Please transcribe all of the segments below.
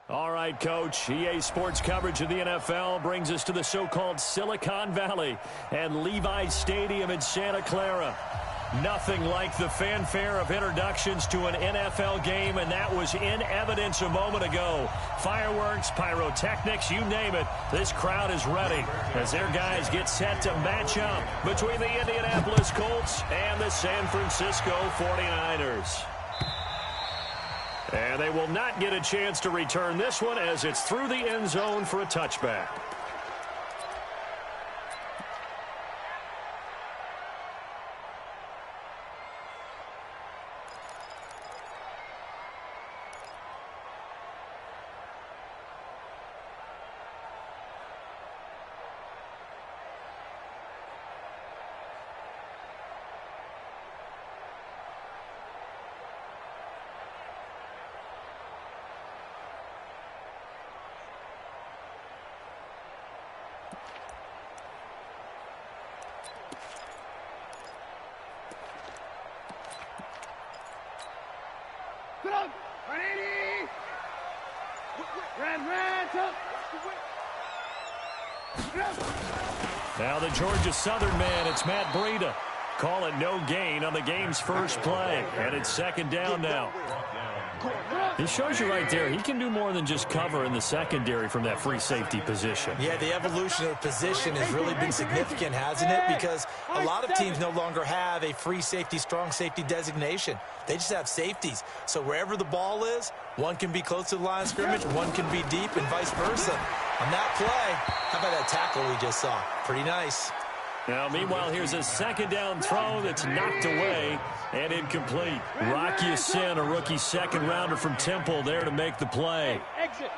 All right, Coach. EA Sports coverage of the NFL brings us to the so-called Silicon Valley and Levi's Stadium in Santa Clara. Nothing like the fanfare of introductions to an NFL game, and that was in evidence a moment ago. Fireworks, pyrotechnics, you name it. This crowd is ready as their guys get set to match up between the Indianapolis Colts and the San Francisco 49ers. And they will not get a chance to return this one as it's through the end zone for a touchback. Now the Georgia Southern man, it's Matt Breida. Call it no gain on the game's first play. And it's second down now. He shows you right there, he can do more than just cover in the secondary from that free safety position. Yeah, the evolution of position has really been significant, hasn't it? Because a lot of teams no longer have a free safety, strong safety designation. They just have safeties. So wherever the ball is, one can be close to the line of scrimmage, one can be deep, and vice versa. On that play, how about that tackle we just saw? Pretty nice. Now, meanwhile, here's a second down throw that's knocked away and incomplete. Rocky Ya-Sin, a rookie second rounder from Temple, there to make the play. Exit.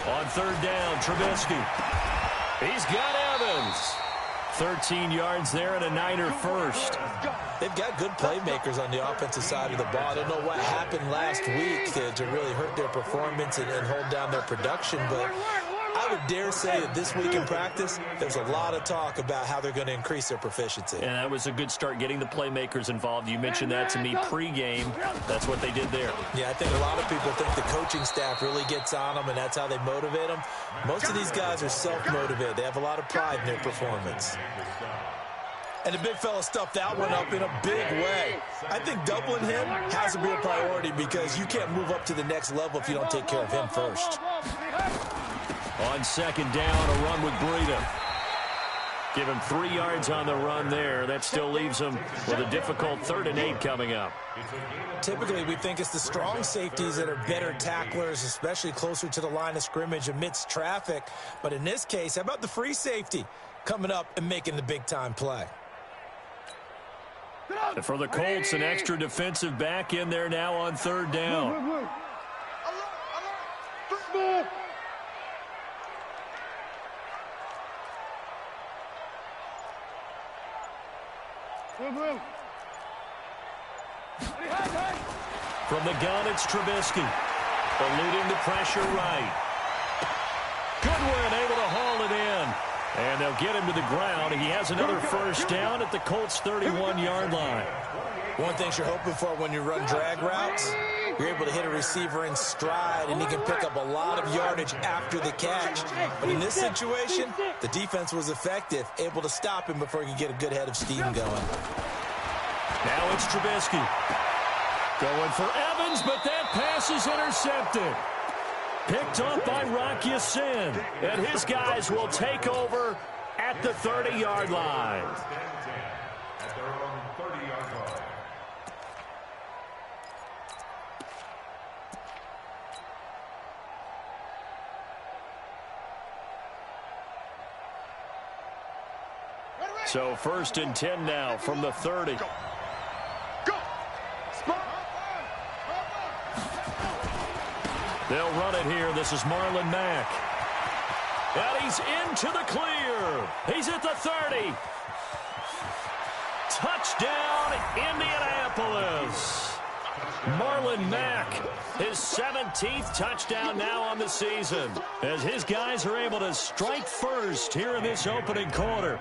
On third down, Trubisky. He's got Evans. 13 yards there and a Niner first. They've got good playmakers on the offensive side of the ball. I don't know what happened last week to really hurt their performance and hold down their production, but I would dare say that this week in practice, there's a lot of talk about how they're going to increase their proficiency. And that was a good start, getting the playmakers involved. You mentioned that to me pregame. That's what they did there. Yeah, I think a lot of people think the coaching staff really gets on them, and that's how they motivate them. Most of these guys are self-motivated. They have a lot of pride in their performance. And the big fella stuffed that one up in a big way. I think doubling him has to be a priority because you can't move up to the next level if you don't take care of him first. On second down, a run with Breida. Give him 3 yards on the run there. That still leaves him with a difficult 3rd and 8 coming up. Typically, we think it's the strong safeties that are better tacklers, especially closer to the line of scrimmage amidst traffic. But in this case, how about the free safety coming up and making the big-time play? And for the Colts, an extra defensive back in there now on third down. From the gun, it's Trubisky. Eluding the pressure right. Goodwin able to haul it in. And they'll get him to the ground. He has another first down at the Colts' 31-yard line. One thing you're hoping for when you run drag routes, you're able to hit a receiver in stride, and he can pick up a lot of yardage after the catch. But in this situation, the defense was effective, able to stop him before he could get a good head of steam going. Now it's Trubisky. Going for Evans, but that pass is intercepted. Picked up by Rocky Ya-Sin. And his guys will take over at the 30-yard line. So 1st and 10 now from the 30. They'll run it here. This is Marlon Mack. And he's into the clear. He's at the 30. Touchdown, Indianapolis. Marlon Mack, his 17th touchdown now on the season, as his guys are able to strike first here in this opening quarter.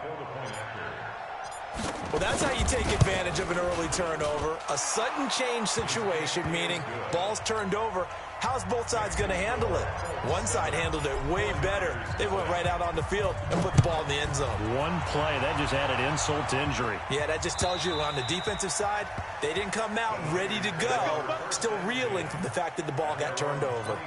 Well, that's how you take advantage of an early turnover. A sudden change situation, meaning ball's turned over. How's both sides going to handle it? One side handled it way better. They went right out on the field and put the ball in the end zone. One play, that just added insult to injury. Yeah, that just tells you on the defensive side, they didn't come out ready to go, still reeling from the fact that the ball got turned over.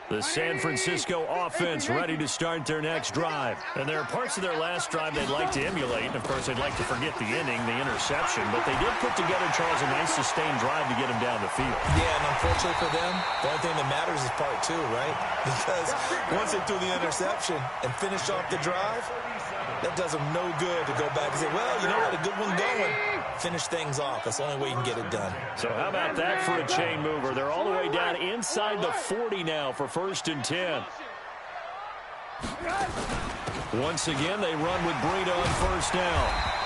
The San Francisco offense ready to start their next drive. And there are parts of their last drive they'd like to emulate. And, of course, they'd like to forget the inning, the interception. But they did put together, Charles, a nice sustained drive to get him down the field. Yeah, and unfortunately for them, the only thing that matters is part two, right? Because once they threw the interception and finished off the drive, that does them no good to go back and say, well, you know what, a good one going. Finish things off. That's the only way you can get it done. So how about that for a chain mover? They're all the way down inside the 40 now for 1st and 10. Once again, they run with Breida on 1st down.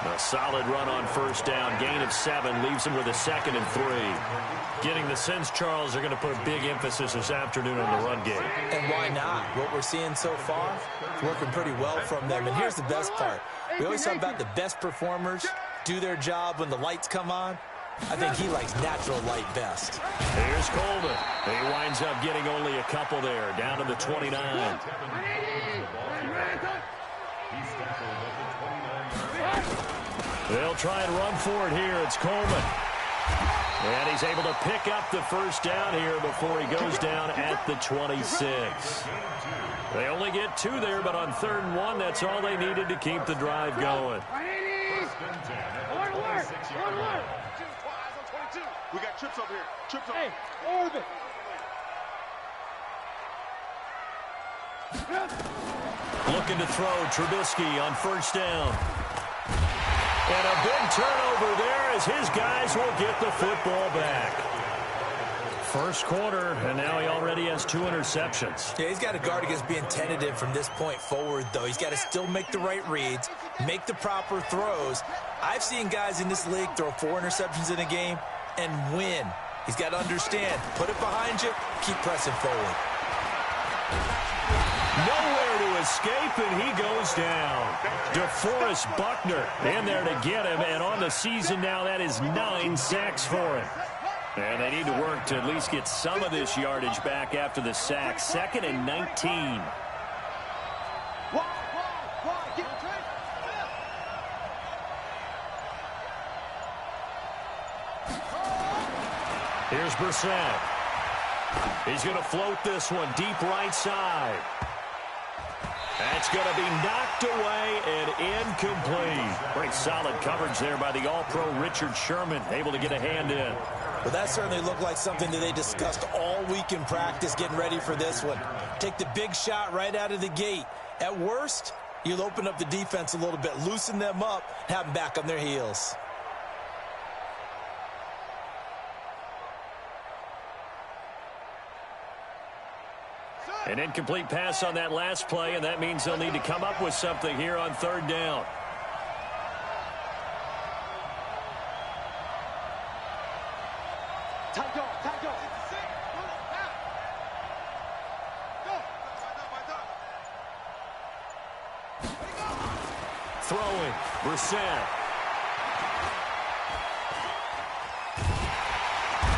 A solid run on 1st down. Gain of 7 leaves them with a 2nd and 3. Getting the sense, Charles, they're going to put a big emphasis this afternoon on the run game. And why not? What we're seeing so far is working pretty well from them. And here's the best part. We always talk about the best performers do their job when the lights come on. I think he likes natural light best. Here's Coleman. He winds up getting only a couple there, down to the 29. They'll try and run for it here. It's Coleman. And he's able to pick up the 1st down here before he goes down at the 26. They only get 2 there, but on 3rd and 1, that's all they needed to keep the drive going. We got trips up here. Trips up. Hey, orbit. Looking to throw Trubisky on 1st down. And a big turnover there as his guys will get the football back. 1st quarter, and now he already has 2 interceptions. Yeah, he's got to guard against being tentative from this point forward, though. He's got to still make the right reads, make the proper throws. I've seen guys in this league throw 4 interceptions in a game and win. He's got to understand, put it behind you, keep pressing forward. Nowhere to escape, and he goes down. DeForest Buckner in there to get him, and on the season now, that is 9 sacks for him. And they need to work to at least get some of this yardage back after the sack. 2nd and 19. Here's Brissett. He's going to float this one deep right side. That's going to be knocked away and incomplete. Great solid coverage there by the All-Pro Richard Sherman, able to get a hand in. Well, that certainly looked like something that they discussed all week in practice, getting ready for this one. Take the big shot right out of the gate. At worst, you'll open up the defense a little bit, loosen them up, have them back on their heels. An incomplete pass on that last play, and that means they'll need to come up with something here on 3rd down. Throwing, Brissett.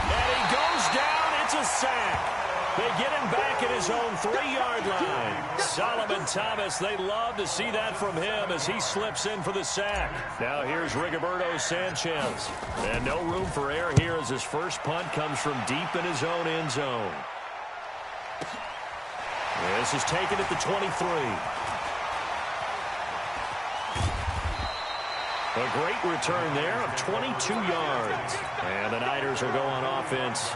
And he goes down. It's a sack. They get him back at his own 3-yard line. Solomon Thomas, they love to see that from him as he slips in for the sack. Now here's Rigoberto Sanchez. And no room for error here as his first punt comes from deep in his own end zone. This is taken at the 23. A great return there of 22 yards. And the Niners will go on offense.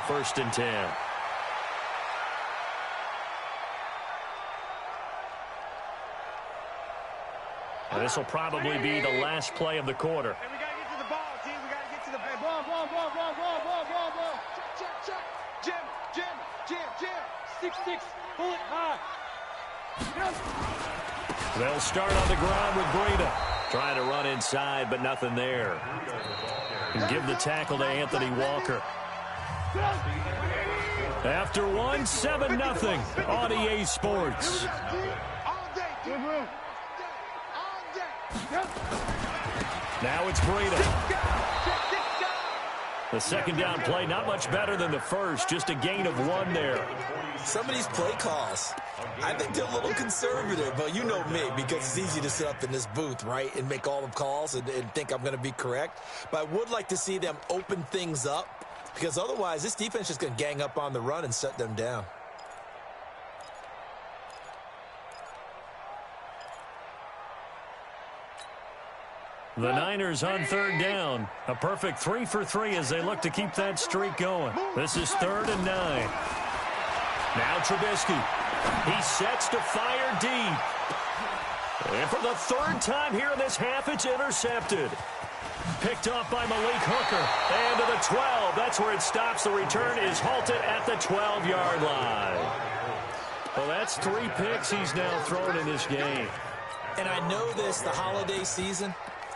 1st and 10. And this will probably be the last play of the quarter. Hey, we got to get to the ball, team. We got to get to the ball. Ball. Check. Jim. 6-6. Pull it high. They'll start on the ground with Breida. Trying to run inside, but nothing there. And give the tackle to Anthony Walker. After one, 7-0 on EA Sports. Now it's Breida. The second down play, not much better than the first, just a gain of 1 there. Some of these play calls, I think they're a little conservative, but you know me, because it's easy to sit up in this booth, right, and make all the calls and think I'm going to be correct. But I would like to see them open things up, because otherwise this defense is going to gang up on the run and shut them down. The Niners on third down. A perfect 3 for 3 as they look to keep that streak going. This is 3rd and 9. Now Trubisky. He sets to fire deep. And for the 3rd time here in this half, it's intercepted. Picked off by Malik Hooker. And to the 12. That's where it stops. The return is halted at the 12-yard line. Well, that's 3 picks he's now thrown in this game. And I know this, the holiday season,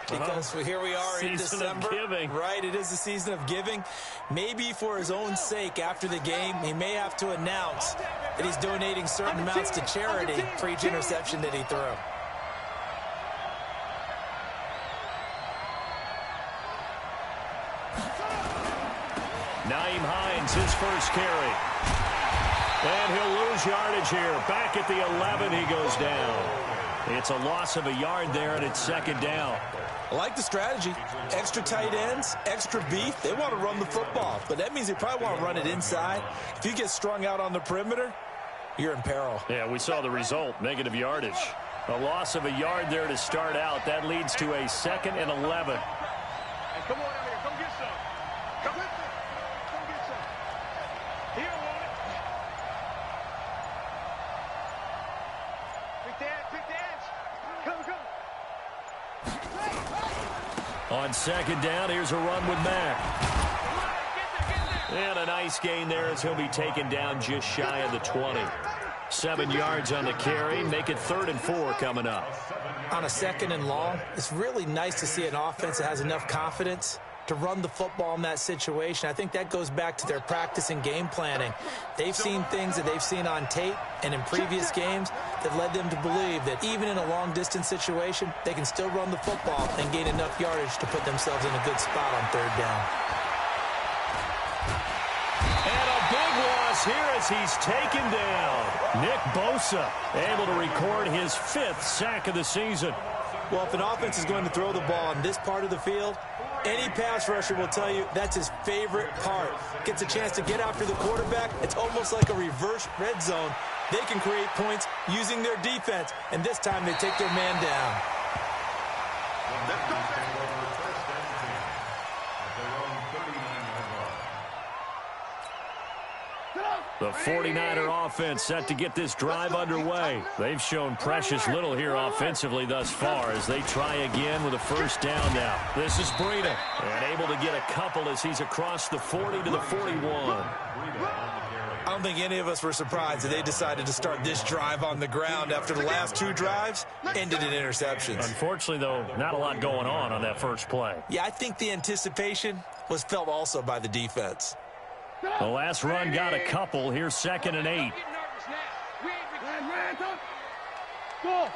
because here we are in December, right? It is the season of giving. Maybe for his own sake, after the game, he may have to announce that he's donating certain amounts to charity for each interception that he threw. Nyheim Hines, his first carry. And he'll lose yardage here. Back at the 11, he goes down. It's a loss of a yard there, and it's 2nd down. I like the strategy. Extra tight ends, extra beef. They want to run the football, but that means they probably want to run it inside. If you get strung out on the perimeter, you're in peril. Yeah, we saw the result, negative yardage. A loss of a yard there to start out. That leads to a 2nd and 11. Hey, come on out here. Come get some. Come with me. Come get some. Here, want it. Quick dance. Come. On 2nd down, here's a run with Mack. And a nice gain there as he'll be taken down just shy of the 20. 7 yards on the carry. Make it 3rd and 4 coming up. On a 2nd and long, it's really nice to see an offense that has enough confidence to run the football in that situation. I think that goes back to their practice and game planning. They've seen things that they've seen on tape and in previous games that led them to believe that even in a long-distance situation, they can still run the football and gain enough yardage to put themselves in a good spot on 3rd down. And a big loss here as he's taken down. Nick Bosa able to record his 5th sack of the season. Well, if an offense is going to throw the ball on this part of the field, any pass rusher will tell you that's his favorite part. Gets a chance to get after the quarterback. It's almost like a reverse red zone. They can create points using their defense, and this time they take their man down. The 49er offense set to get this drive underway. They've shown precious little here offensively thus far as they try again with a 1st down now. This is Breida, and able to get a couple as he's across the 40 to the 41. I don't think any of us were surprised that they decided to start this drive on the ground after the last 2 drives ended in interceptions. Unfortunately, though, not a lot going on that first play. Yeah, I think the anticipation was felt also by the defense. The last run got a couple. Here's 2nd and 8. Go.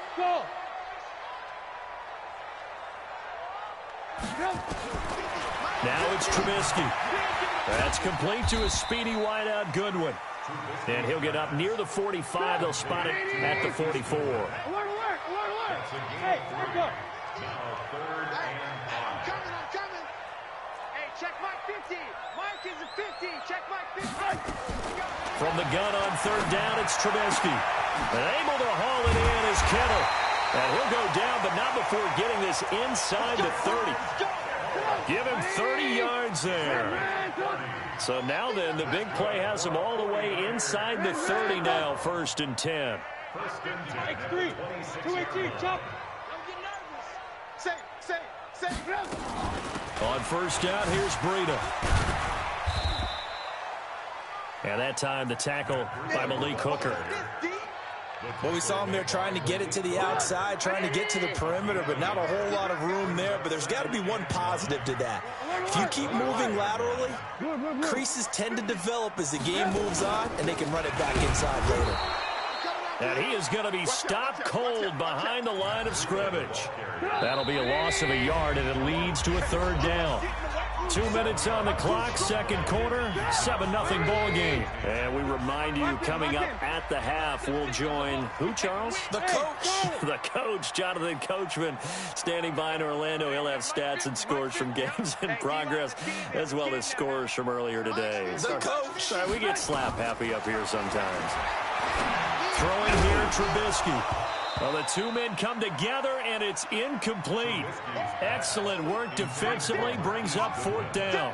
Now it's Trubisky. That's complete to a speedy wideout Goodwin. And he'll get up near the 45. They'll spot it at the 44. Alert. Hey, let's go. I'm coming. Hey, check Mike 50. Mike is a 50. Check Mike 50. From the gun on 3rd down, it's Trubisky. And able to haul it in is Kittle. And he'll go down, but not before getting this inside the 30. Give him 30 yards there. So now then, the big play has him all the way inside the 30 now, 1st and 10. X3, 218, chop. Don't get nervous. Say. On 1st down, here's Breida. And that time, the tackle by Malik Hooker. Well, we saw him there trying to get it to the outside, trying to get to the perimeter, but not a whole lot of room there. But there's got to be one positive to that. If you keep moving laterally, creases tend to develop as the game moves on, and they can run it back inside later. And he is going to be stopped cold behind the line of scrimmage. That'll be a loss of a yard, and it leads to a third down. 2 minutes on the clock, second quarter, 7-0 ball game. And we remind you, coming up at the half, we'll join who, Charles? The coach. The coach, Jonathan Coachman, standing by in Orlando. He'll have stats and scores from games in progress, as well as scores from earlier today. The coach. Sorry, we get slap happy up here sometimes. Throwing here, Trubisky. Well, the two men come together, and it's incomplete. Excellent work defensively, brings up fourth down.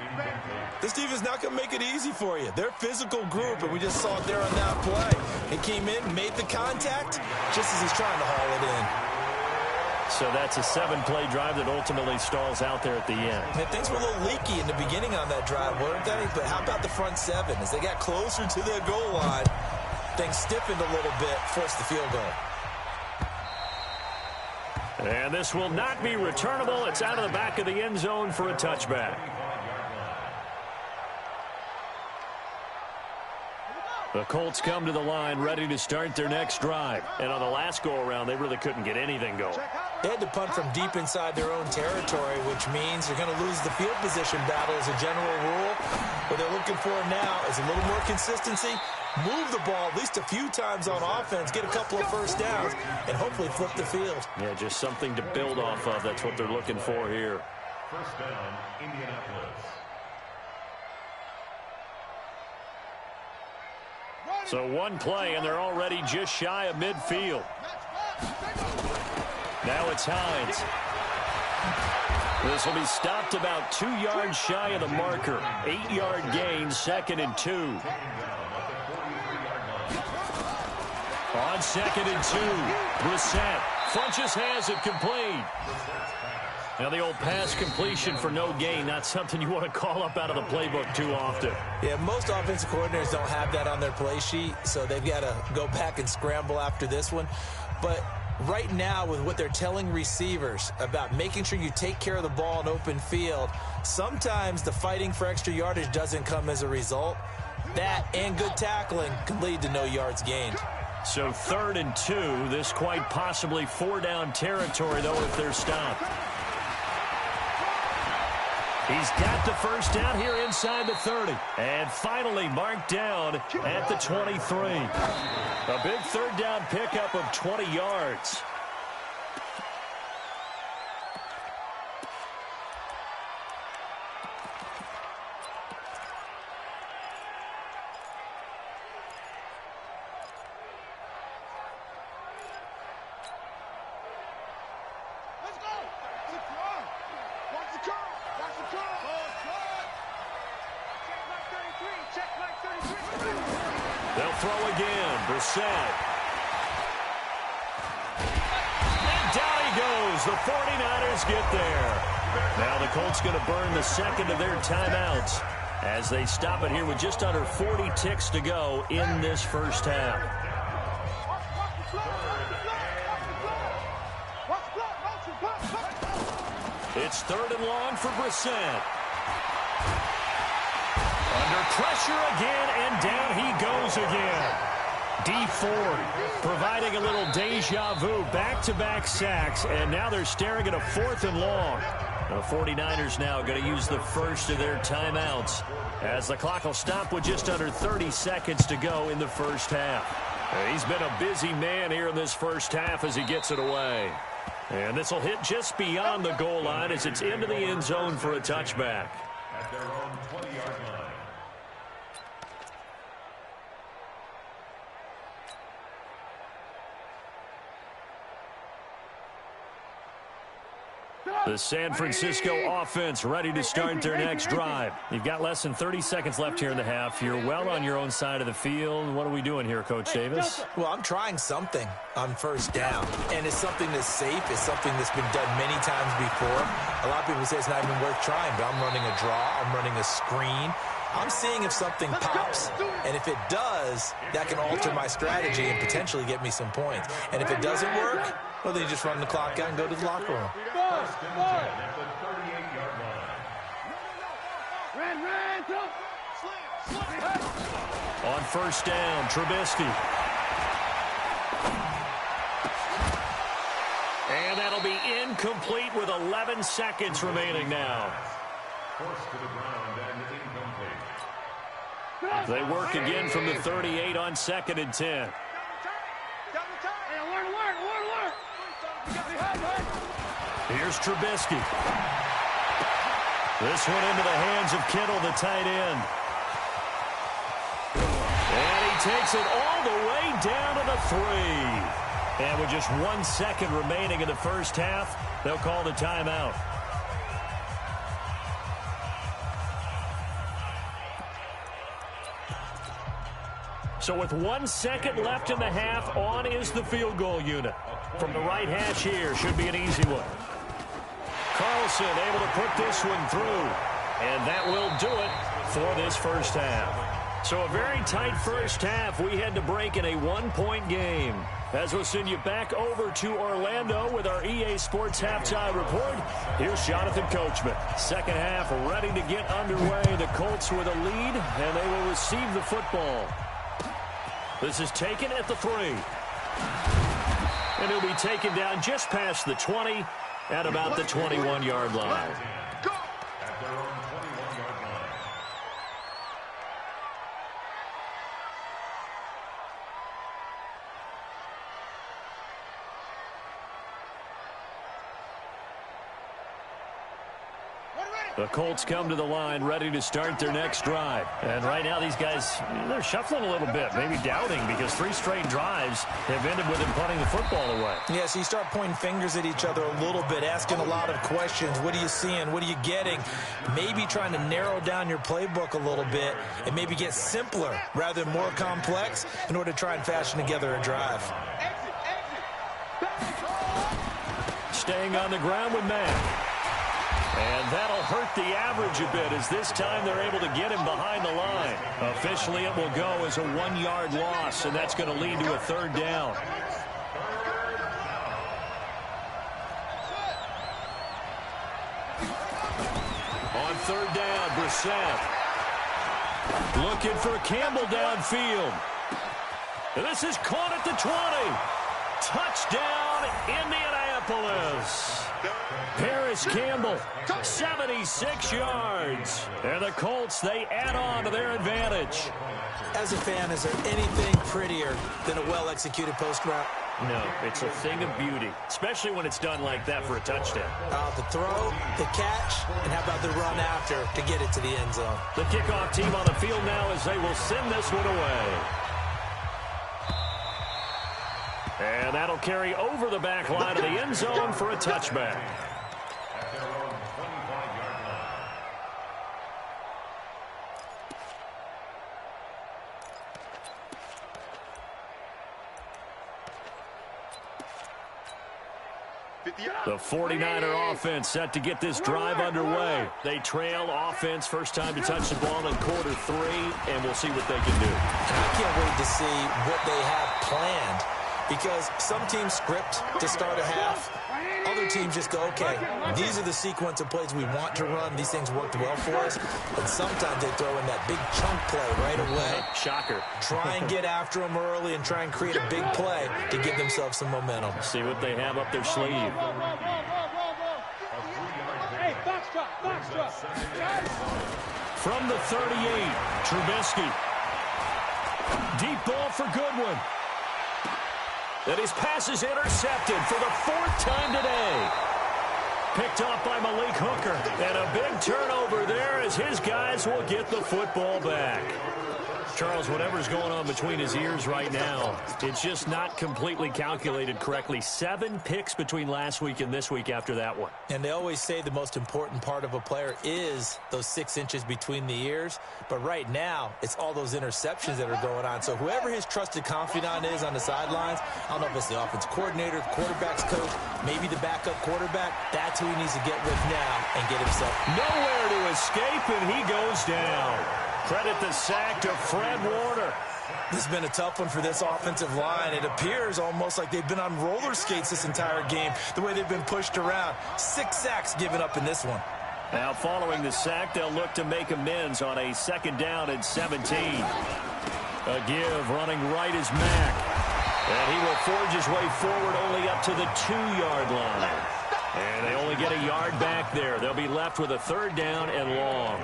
This defense is not going to make it easy for you. They're a physical group, and we just saw it there on that play. He came in, made the contact, just as he's trying to haul it in. So that's a 7-play drive that ultimately stalls out there at the end. And things were a little leaky in the beginning on that drive, weren't they? But how about the front seven? As they got closer to their goal line, things stiffened a little bit, forced the field goal. And this will not be returnable. It's out of the back of the end zone for a touchback. The Colts come to the line ready to start their next drive. And on the last go-around, they really couldn't get anything going. They had to punt from deep inside their own territory, which means they're going to lose the field position battle as a general rule. What they're looking for now is a little more consistency, move the ball at least a few times on offense, get a couple of first downs, and hopefully flip the field. Yeah, just something to build off of. That's what they're looking for here. First down, Indianapolis. So one play, and they're already just shy of midfield. Now it's Hines. This will be stopped about 2 yards shy of the marker. 8-yard gain, 2nd and 2. On 2nd and 2, Brissett. Funches has it complete. Now the old pass completion for no gain, not something you want to call up out of the playbook too often. Yeah, most offensive coordinators don't have that on their play sheet, so they've got to go back and scramble after this one. But right now, with what they're telling receivers about making sure you take care of the ball in open field, sometimes the fighting for extra yardage doesn't come as a result. That and good tackling can lead to no yards gained. So 3rd and 2, this quite possibly 4-down territory, though, if they're stopped. He's got the first down here inside the 30. And finally marked down at the 23. A big 3rd down pickup of 20 yards. They'll throw again. Brissett. And down he goes. The 49ers get there. Now the Colts going to burn the second of their timeouts as they stop it here with just under 40 ticks to go in this first half. It's 3rd and long for Brissett. Under pressure again, and down he goes again. D Ford providing a little deja vu, back-to-back sacks, and now they're staring at a 4th and long. The 49ers now going to use the first of their timeouts as the clock will stop with just under 30 seconds to go in the first half. He's been a busy man here in this first half as he gets it away. And this will hit just beyond the goal line as it's into the end zone for a touchback. At their own 20-yard line. The San Francisco offense ready to start their next drive. You've got less than 30 seconds left here in the half. You're well on your own side of the field. What are we doing here, Coach Davis? Well, I'm trying something on first down, and it's something that's safe. It's something that's been done many times before. A lot of people say it's not even worth trying, but I'm running a draw. I'm running a screen. I'm seeing if something pops, and if it does, that can alter my strategy and potentially get me some points. And if it doesn't work, well, then you just run the clock out and go to the locker room. First and 10 at the 38-yard line. Ran, On first down, Trubisky. And that'll be incomplete with 11 seconds remaining now. Forced to the ground and incomplete. They work again from the 38 on 2nd and 10. Here's Trubisky. This one into the hands of Kittle, the tight end. And he takes it all the way down to the 3. And with just 1 second remaining in the first half, they'll call the timeout. So with 1 second left in the half, on is the field goal unit. From the right hash here, should be an easy one. Carlson able to put this one through. And that will do it for this first half. So a very tight first half. We had to break in a 1-point game. As we'll send you back over to Orlando with our EA Sports Halftime Report, here's Jonathan Coachman. Second half ready to get underway. The Colts with a lead, and they will receive the football. This is taken at the 3. And he'll be taken down just past the 20 at about the 21-yard line. At their own 21-yard line. The Colts come to the line ready to start their next drive. And right now these guys, they're shuffling a little bit, maybe doubting, because 3 straight drives have ended with them punting the football away. Yeah, so you start pointing fingers at each other a little bit, asking a lot of questions. What are you seeing? What are you getting? Maybe trying to narrow down your playbook a little bit and maybe get simpler rather than more complex in order to try and fashion together a drive. Staying on the ground with Matt. And that'll hurt the average a bit, as this time they're able to get him behind the line. Officially, it will go as a 1-yard loss, and that's going to lead to a 3rd down. On 3rd down, Brissett. Looking for Campbell downfield. And this is caught at the 20. Touchdown, Indianapolis. Paris Campbell, 76 yards. And the Colts, they add on to their advantage. As a fan, is there anything prettier than a well-executed post route? No, it's a thing of beauty, especially when it's done like that for a touchdown. The throw, the catch, and how about the run after to get it to the end zone? The kickoff team on the field now as they will send this one away. And that'll carry over the back line of the end zone for a touchback. At their own 25-yard line. The 49er offense set to get this drive underway. They trail offense, first time to touch the ball in quarter 3, and we'll see what they can do. I can't wait to see what they have planned, because some teams script to start a half. Other teams just go, okay, these are the sequence of plays we want to run. These things worked well for us. And sometimes they throw in that big chunk play right away. Shocker. Try and get after them early and try and create a big play to give themselves some momentum. See what they have up their sleeve. Hey, box drop. From the 38, Trubisky. Deep ball for Goodwin. And his pass is intercepted for the 4th time today. Picked off by Malik Hooker. And a big turnover there as his guys will get the football back. Charles, whatever's going on between his ears right now, it's just not completely calculated correctly. 7 picks between last week and this week after that one. And they always say the most important part of a player is those 6 inches between the ears. But right now, it's all those interceptions that are going on. So whoever his trusted confidant is on the sidelines, I don't know if it's the offense coordinator, the quarterback's coach, maybe the backup quarterback, that's who he needs to get with now and get himself nowhere to escape, and he goes down. Credit the sack to Fred Warner. This has been a tough one for this offensive line. It appears almost like they've been on roller skates this entire game, the way they've been pushed around. 6 sacks given up in this one. Now following the sack, they'll look to make amends on a 2nd down and 17. A give running right is Mack. And he will forge his way forward only up to the 2-yard line. And they only get a yard back there. They'll be left with a 3rd down and long.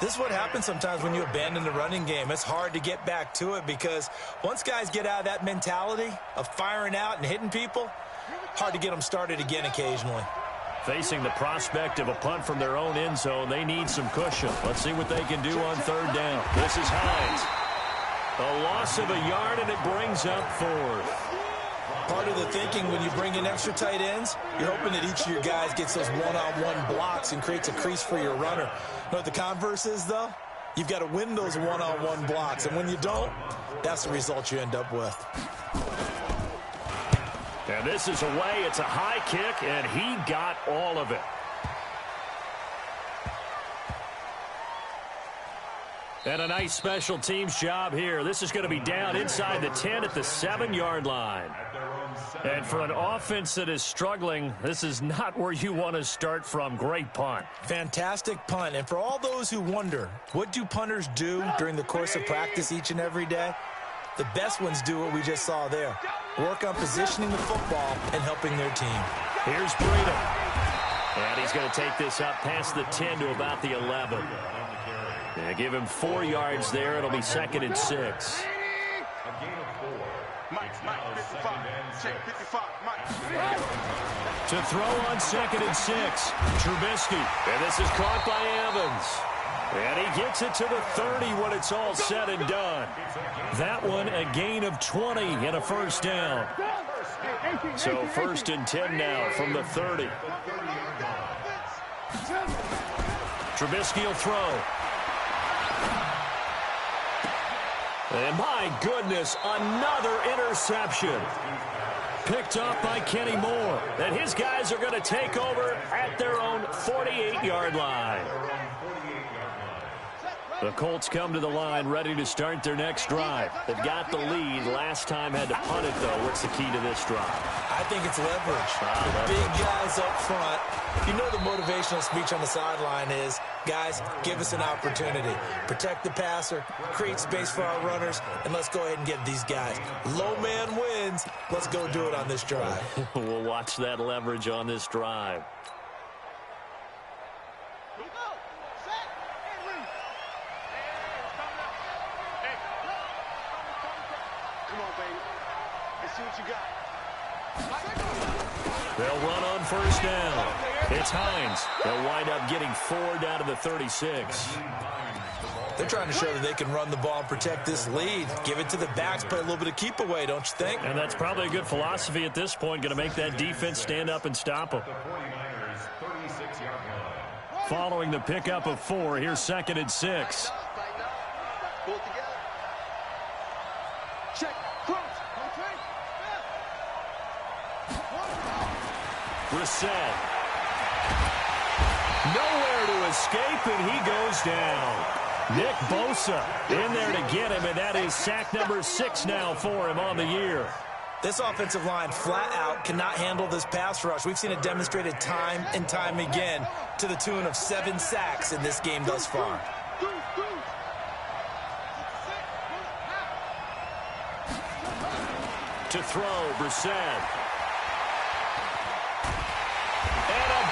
This is what happens sometimes when you abandon the running game. It's hard to get back to it because once guys get out of that mentality of firing out and hitting people, hard to get them started again occasionally. Facing the prospect of a punt from their own end zone, they need some cushion. Let's see what they can do on 3rd down. This is Hines. A loss of a yard, and it brings up 4th. Part of the thinking when you bring in extra tight ends, you're hoping that each of your guys gets those one-on-one blocks and creates a crease for your runner. You know what the converse is, though? You've got to win those one-on-one blocks, and when you don't, that's the result you end up with. And this is away. It's a high kick, and he got all of it. And a nice special teams job here. This is going to be down inside the 10 at the 7-yard line. And for an offense that is struggling, this is not where you want to start from. Great punt. Fantastic punt. And for all those who wonder, what do punters do during the course of practice each and every day? The best ones do what we just saw there. Work on positioning the football and helping their team. Here's Breida. And he's going to take this up past the 10 to about the 11. Yeah, give him 4 yards there. It'll be 2nd and 6. To throw on 2nd and 6. Trubisky. And this is caught by Evans. And he gets it to the 30 when it's all said and done. That one a gain of 20 and a 1st down. So 1st and 10 now from the 30. Trubisky will throw. And my goodness, another interception. Picked off by Kenny Moore. And his guys are going to take over at their own 48-yard line. The Colts come to the line ready to start their next drive. They've got the lead. Last time had to punt it, though. What's the key to this drive? I think it's leverage. The big guys up front. You know the motivational speech on the sideline is, guys, give us an opportunity. Protect the passer, create space for our runners, and let's go ahead and get these guys. Low man wins. Let's go do it on this drive. We'll watch that leverage on this drive. They'll run on 1st down. It's Hines. They'll wind up getting 4 down to the 36. They're trying to show that they can run the ball and protect this lead. Give it to the backs, play a little bit of keep away, don't you think? And that's probably a good philosophy at this point. Going to make that defense stand up and stop them. Following the pickup of 4, here's 2nd and 6. Brissett. Nowhere to escape, and he goes down. Nick Bosa in there to get him, and that is sack number 6 now for him on the year. This offensive line flat out cannot handle this pass rush. We've seen it demonstrated time and time again to the tune of 7 sacks in this game thus far. To throw, Brissett.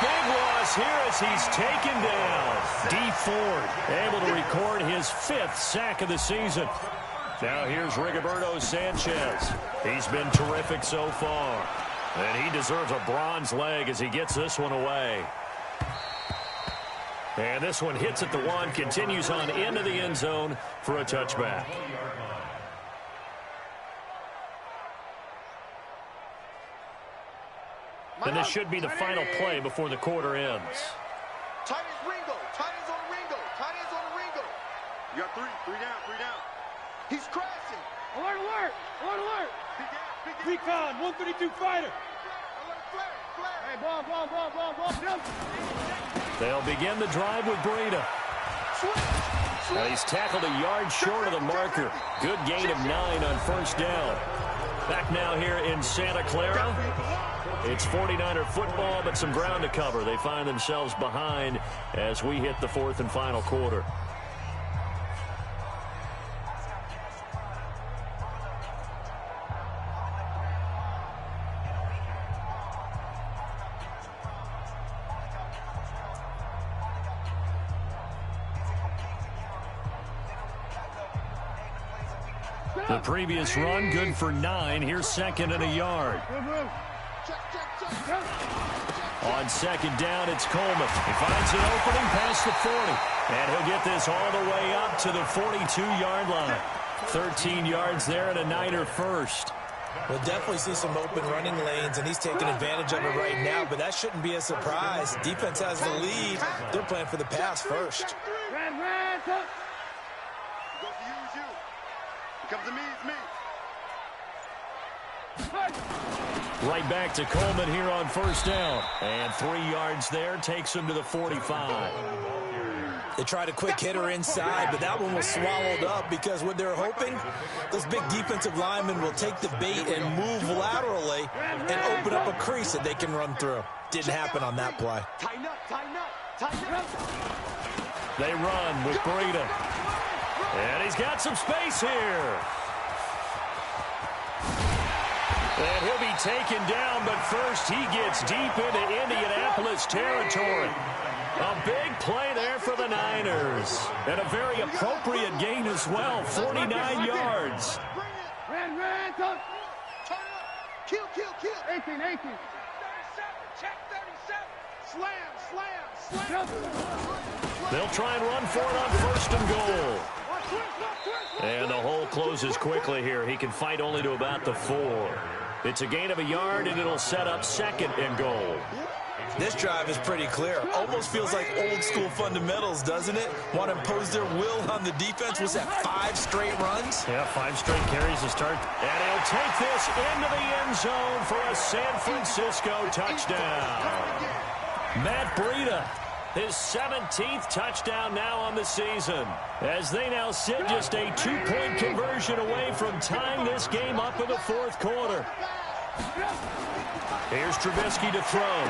Big loss here as he's taken down. D. Ford able to record his 5th sack of the season. Now here's Rigoberto Sanchez. He's been terrific so far. And he deserves a bronze leg as he gets this one away. And this one hits at the 1, continues on into the end zone for a touchback. And this should be the final play before the quarter ends. Tight ends Ringo. Tight ends on Ringo. Tight ends on Ringo. You got 3 down. He's crashing. Alert, alert. Alert, alert. Recon, 132 fighter. Alert, flare. Hey, bomb. They'll begin the drive with Breida. And he's tackled a yard short of the marker. Good gain of 9 on first down. Back now here in Santa Clara. It's 49er football, but some ground to cover. They find themselves behind as we hit the fourth and final quarter. The previous run, good for 9. Here's second and a yard. On second down, it's Coleman. He finds an opening past the 40. And he'll get this all the way up to the 42-yard line. 13 yards there and a Niner first. We'll definitely see some open running lanes, and he's taking advantage of it right now, but that shouldn't be a surprise. Defense has the lead. They're playing for the pass first. Comes to me, it's me. Right back to Coleman here on first down. And 3 yards there takes him to the 45. They tried a quick hitter inside, but that one was swallowed up because what they're hoping, those big defensive linemen will take the bait and move laterally and open up a crease that they can run through. Didn't happen on that play. Tighten up, tighten up, tighten up. They run with Breida. And he's got some space here. And he'll be taken down, but first he gets deep into Indianapolis territory. A big play there for the Niners. And a very appropriate gain as well, 49 yards. Ran, turn up. Kill. 18. 37, check 37. Slam. They'll try and run for it on first and goal. And the hole closes quickly here. He can fight only to about the 4. It's a gain of a yard, and it'll set up second and goal. This drive is pretty clear. Almost feels like old school fundamentals, doesn't it? Want to impose their will on the defense. Was that 5 straight runs? Yeah, 5 straight carries to start. And he'll take this into the end zone for a San Francisco touchdown. Matt Breida, his 17th touchdown now on the season, as they now sit just a 2-point conversion away from tying this game up in the fourth quarter. Here's Trubisky to throw.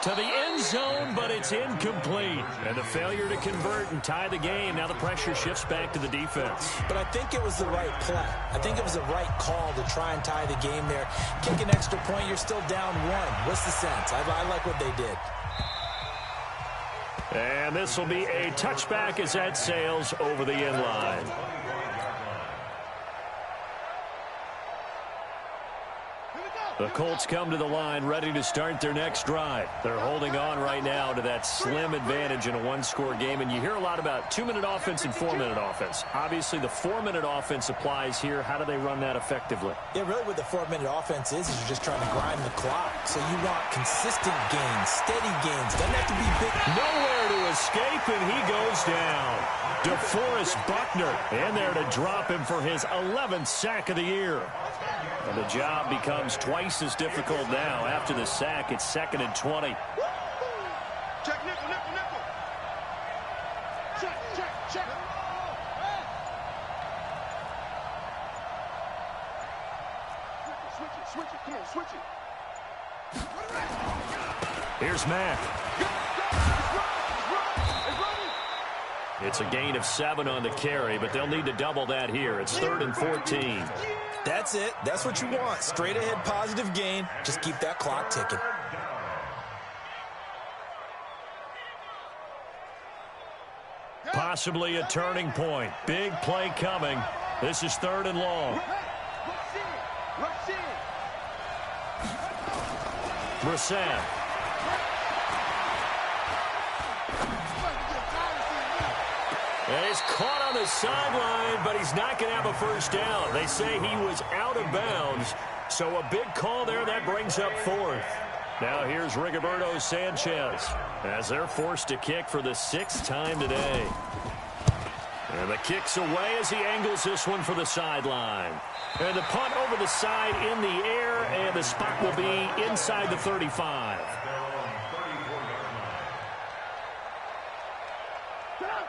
To the end zone, but it's incomplete. And the failure to convert and tie the game. Now the pressure shifts back to the defense. But I think it was the right play. I think it was the right call to try and tie the game there. Kick an extra point, you're still down 1. What's the sense? I like what they did. And this will be a touchback as that sails over the end line. The Colts come to the line ready to start their next drive. They're holding on right now to that slim advantage in a 1-score game. And you hear a lot about 2-minute offense and 4-minute offense. Obviously, the 4-minute offense applies here. How do they run that effectively? Yeah, really what the 4-minute offense is you're just trying to grind the clock. So you want consistent gains, steady gains. Doesn't have to be big. Nowhere to escape, and he goes down. DeForest Buckner in there to drop him for his 11th sack of the year. And the job becomes twice as difficult now. After the sack, it's 2nd and 20. Check, nickel. Check. Switch it. Come on, switch it. Here's Mack. It's a gain of 7 on the carry, but they'll need to double that here. It's 3rd and 14. That's it. That's what you want. Straight ahead positive gain. Just keep that clock ticking. Possibly a turning point. Big play coming. This is 3rd and long. Brissett. And he's caught on the sideline, but he's not going to have a first down. They say he was out of bounds. So a big call there. That brings up 4th. Now here's Rigoberto Sanchez as they're forced to kick for the 6th time today. And the kick's away as he angles this one for the sideline. And the punt over the side in the air, and the spot will be inside the 35.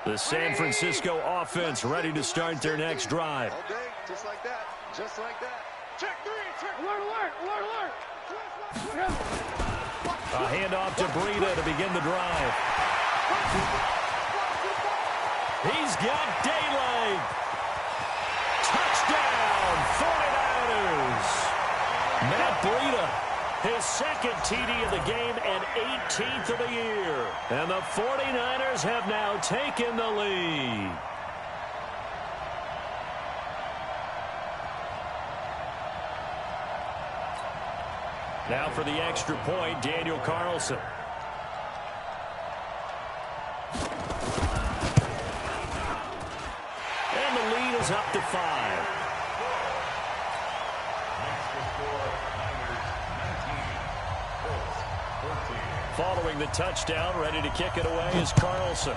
The San Francisco offense ready to start their next drive. All day, just like that. Just like that. Check three. Check. Alert, alert, alert, alert. A handoff to Breida to begin the drive. He's got daylight. Touchdown, 49ers. Matt Breida, his second TD of the game and 18th of the year. And the 49ers have now taken the lead. Now for the extra point, Daniel Carlson. And the lead is up to 5. Following the touchdown, ready to kick it away is Carlson.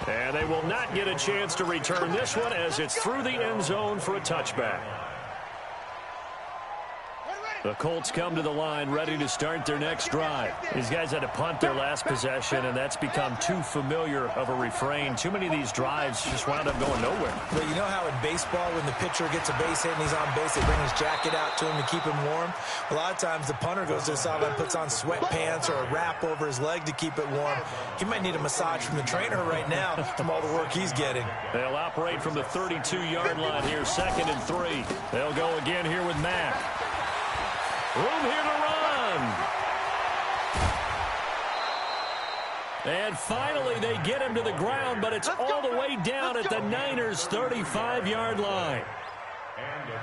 And they will not get a chance to return this one as it's through the end zone for a touchback. The Colts come to the line ready to start their next drive. These guys had to punt their last possession, and that's become too familiar of a refrain. Too many of these drives just wound up going nowhere. Well, you know how in baseball, when the pitcher gets a base hit and he's on base, they bring his jacket out to him to keep him warm? A lot of times the punter goes to the sideline, puts on sweatpants or a wrap over his leg to keep it warm. He might need a massage from the trainer right now from all the work he's getting. They'll operate from the 32-yard line here, 2nd and 3. They'll go again here with Mack. Room here to run. And finally, they get him to the ground, but it's all the way down at the Niners' 35-yard line.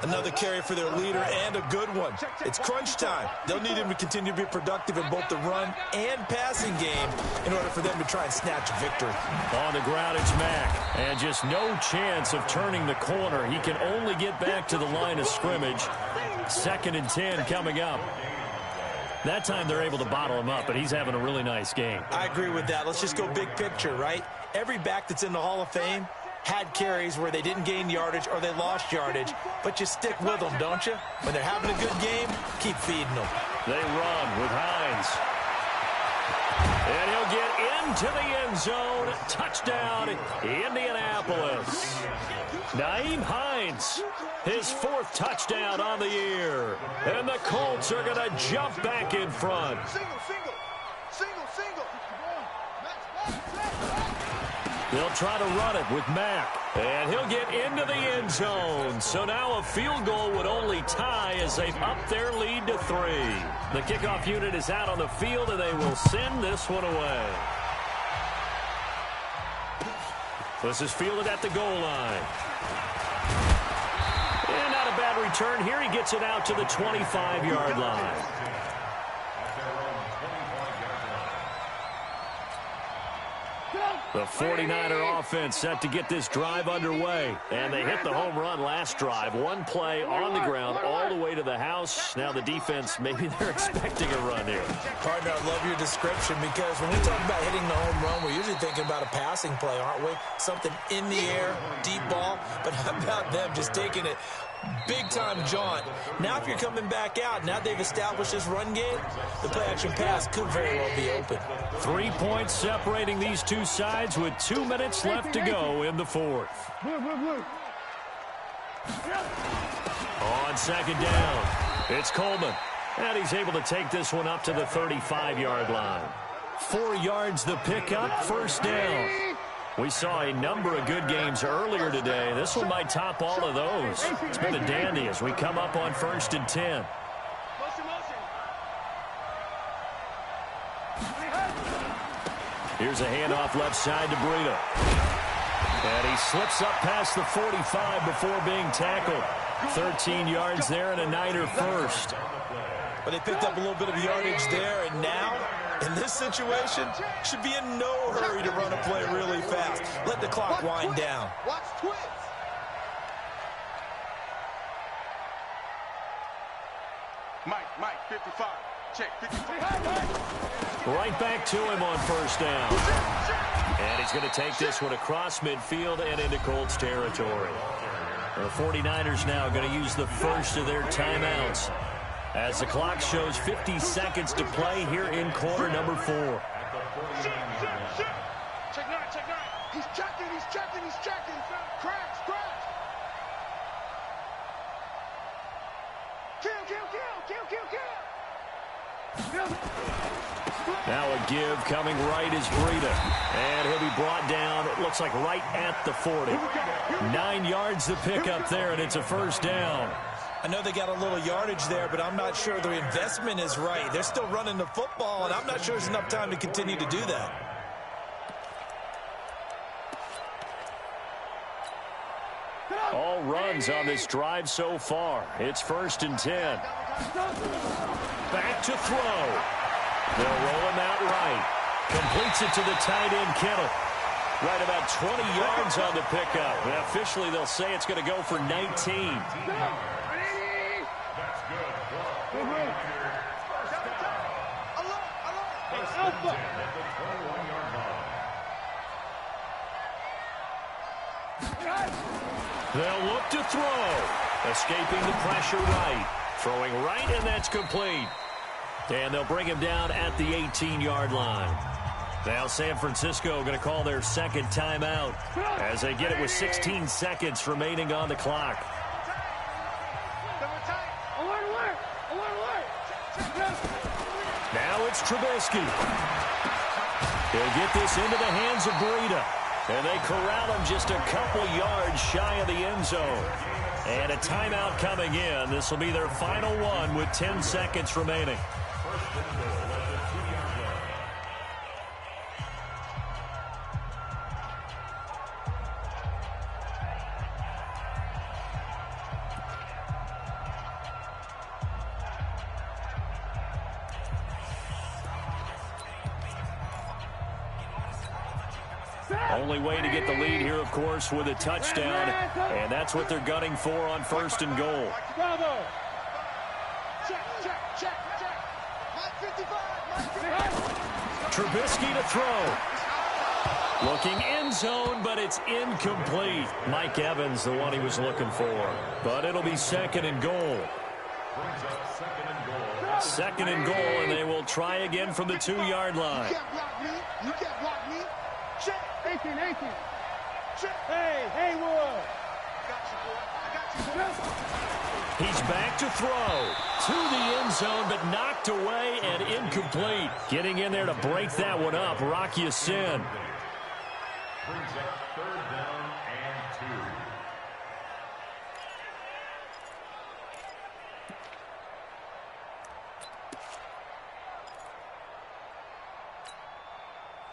Another carry for their leader and a good one. It's crunch time. They'll need him to continue to be productive in both the run and passing game in order for them to try and snatch a victory. On the ground, it's Mack. And just no chance of turning the corner. He can only get back to the line of scrimmage. 2nd and 10 coming up. That time they're able to bottle him up, but he's having a really nice game. I agree with that. Let's just go big picture, right? Every back that's in the Hall of Fame had carries where they didn't gain yardage or they lost yardage, but you stick with them, don't you? When they're having a good game, keep feeding them. They run with Hines. And he'll get into the end zone. Touchdown, Indianapolis. Nyheim Hines, his 4th touchdown on the year. And the Colts are going to jump back in front. They'll try to run it with Mack. And he'll get into the end zone. So now a field goal would only tie as they've upped their lead to 3. The kickoff unit is out on the field, and they will send this one away. This is fielded at the goal line. And not a bad return here. He gets it out to the 25-yard line. The 49er offense set to get this drive underway. And they hit the home run last drive. One play on the ground all the way to the house. Now the defense, maybe they're expecting a run here. Partner, I love your description because when we talk about hitting the home run, we're usually thinking about a passing play, aren't we? Something in the air, deep ball. But how about them just taking it big-time jaunt? Now if you're coming back out, now they've established this run game, the play-action pass could very well be open. 3 points separating these two sides with 2 minutes left to go in the 4th. On 2nd down, it's Coleman. And he's able to take this one up to the 35-yard line. 4 yards the pickup, 1st down. We saw a number of good games earlier today. This one might top all of those. It's been a dandy as we come up on 1st and 10. Here's a handoff left side to Breida. And he slips up past the 45 before being tackled. 13 yards there and a Niner first. But they picked up a little bit of yardage there, and now, in this situation, should be in no hurry to run a play really fast. Let the clock wind down. Watch twist. Mike, 55. Check, 55. Right back to him on 1st down. And he's going to take this one across midfield and into Colts territory. The 49ers now going to use the first of their timeouts. As the clock shows 50 seconds to play here in quarter number 4. Shoot. Check nine. He's checking. Crash. Kill. Now a give coming right is Breida. And he'll be brought down, it looks like right at the 40. 9 yards to pick up there, and it's a first down. I know they got a little yardage there, but I'm not sure their investment is right. They're still running the football, and I'm not sure there's enough time to continue to do that. All runs on this drive so far. It's 1st and 10. Back to throw. They'll roll him out right. Completes it to the tight end, Kittle. Right about 20 yards on the pickup. And officially, they'll say it's going to go for 19. That's good. Alpha. At the 21-yard line. They'll look to throw. Escaping the pressure right. Throwing right, and that's complete. And they'll bring him down at the 18-yard line. Now San Francisco going to call their second timeout as they get it with 16 seconds remaining on the clock. Alert. Now it's Trubisky. He'll get this into the hands of Breida. And they corral him just a couple yards shy of the end zone. And a timeout coming in. This will be their final one with 10 seconds remaining. Only way to get the lead here, of course, with a touchdown. And that's what they're gunning for on 1st and goal. Bravo. Check. Mike 55. Trubisky to throw. Looking end zone, but it's incomplete. Mike Evans, the one he was looking for. But it'll be 2nd and goal. Brings up 2nd and goal. 2nd and goal, and they will try again from the 2-yard line. You can't block me. Check. 18. Check. Hey, Wood. I got you, boy. He's back to throw. To the end zone, but knocked away and incomplete. Getting in there to break that one up, Rocky Sin. Brings up 3rd down and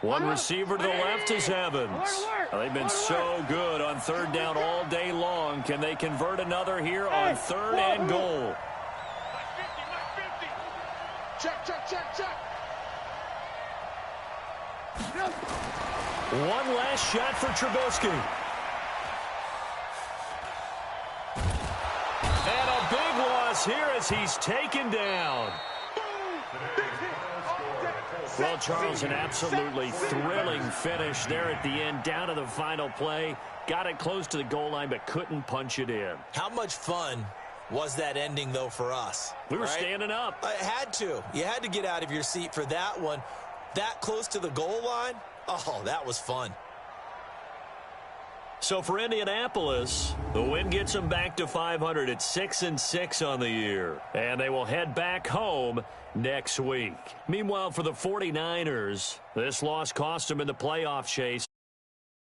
2. One receiver to the left is Evans. They've been so good on 3rd down all day long. Can they convert another here on 3rd and goal? Mike 50. Check. One last shot for Trubisky. And a big loss here as he's taken down. Well, Charles, an absolutely thrilling finish there at the end, down to the final play. Got it close to the goal line, but couldn't punch it in. How much fun was that ending, though, for us? We were standing up. I had to. You had to get out of your seat for that one. That close to the goal line? Oh, that was fun. So for Indianapolis, the win gets them back to 500 at 6-6 on the year. And they will head back home next week. Meanwhile, for the 49ers, this loss cost them in the playoff chase.